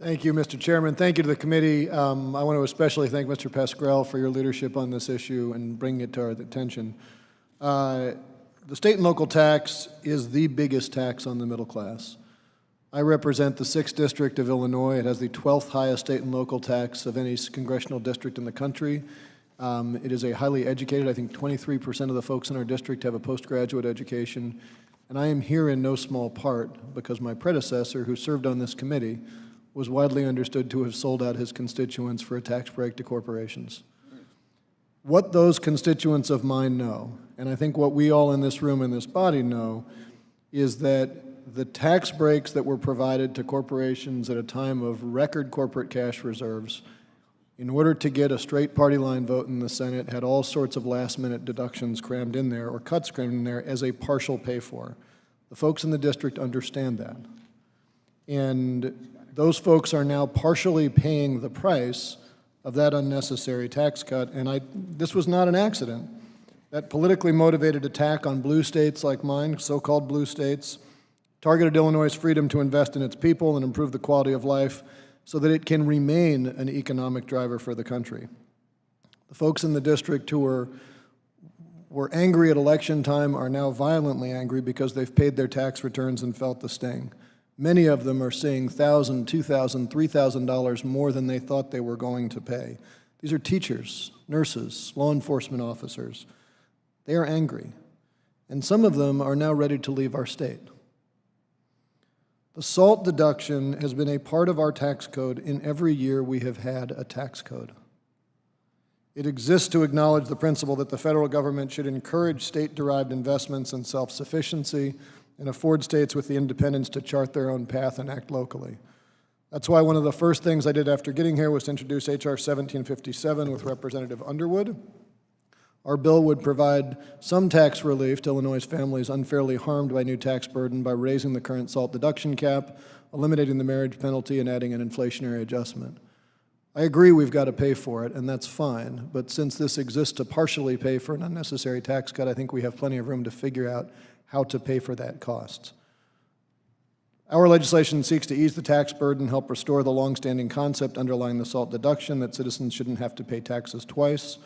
Thank you, Mr. Chairman. Thank you to the committee. I want to especially thank Mr. Pascrell for your leadership on this issue and bringing it to our attention. The state and local tax is the biggest tax on the middle class. I represent the 6th District of Illinois. It has the 12th highest state and local tax of any congressional district in the country. It is a highly educated, I think 23% of the folks in our district have a postgraduate education. And I am here in no small part because my predecessor, who served on this committee, was widely understood to have sold out his constituents for a tax break to corporations. What those constituents of mine know, and I think what we all in this room and this body know, is that the tax breaks that were provided to corporations at a time of record corporate cash reserves, in order to get a straight party line vote in the Senate, had all sorts of last-minute deductions crammed in there, or cuts crammed in there, as a partial pay-for. The folks in the district understand that. And those folks are now partially paying the price of that unnecessary tax cut, and this was not an accident. That politically motivated attack on blue states like mine, so-called blue states, targeted Illinois' freedom to invest in its people and improve the quality of life so that it can remain an economic driver for the country. The folks in the district who were angry at election time are now violently angry because they've paid their tax returns and felt the sting. Many of them are seeing $1,000, $2,000, $3,000 more than they thought they were going to pay. These are teachers, nurses, law enforcement officers. They are angry, and some of them are now ready to leave our state. The SALT deduction has been a part of our tax code in every year we have had a tax code. It exists to acknowledge the principle that the federal government should encourage state-derived investments and self-sufficiency and afford states with the independence to chart their own path and act locally. That's why one of the first things I did after getting here was to introduce H.R. 1757 with Representative Underwood. Our bill would provide some tax relief to Illinois' families unfairly harmed by new tax burden by raising the current SALT deduction cap, eliminating the marriage penalty, and adding an inflationary adjustment. I agree we've got to pay for it, and that's fine, but since this exists to partially pay for an unnecessary tax cut, I think we have plenty of room to figure out how to pay for that cost. Our legislation seeks to ease the tax burden, help restore the longstanding concept underlying the SALT deduction that citizens shouldn't have to pay taxes twice.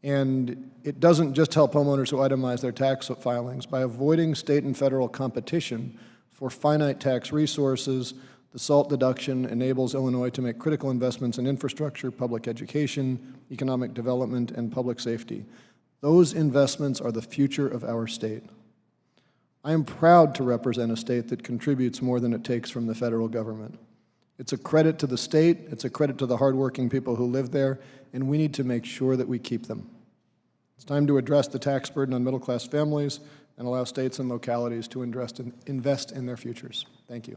And it doesn't just help homeowners who itemize their tax filings. By avoiding state and federal competition for finite tax resources, the SALT deduction enables Illinois to make critical investments in infrastructure, public education, economic development, and public safety. Those investments are the future of our state. I am proud to represent a state that contributes more than it takes from the federal government. It's a credit to the state, it's a credit to the hardworking people who live there, and we need to make sure that we keep them. It's time to address the tax burden on middle-class families and allow states and localities to invest in their futures. Thank you.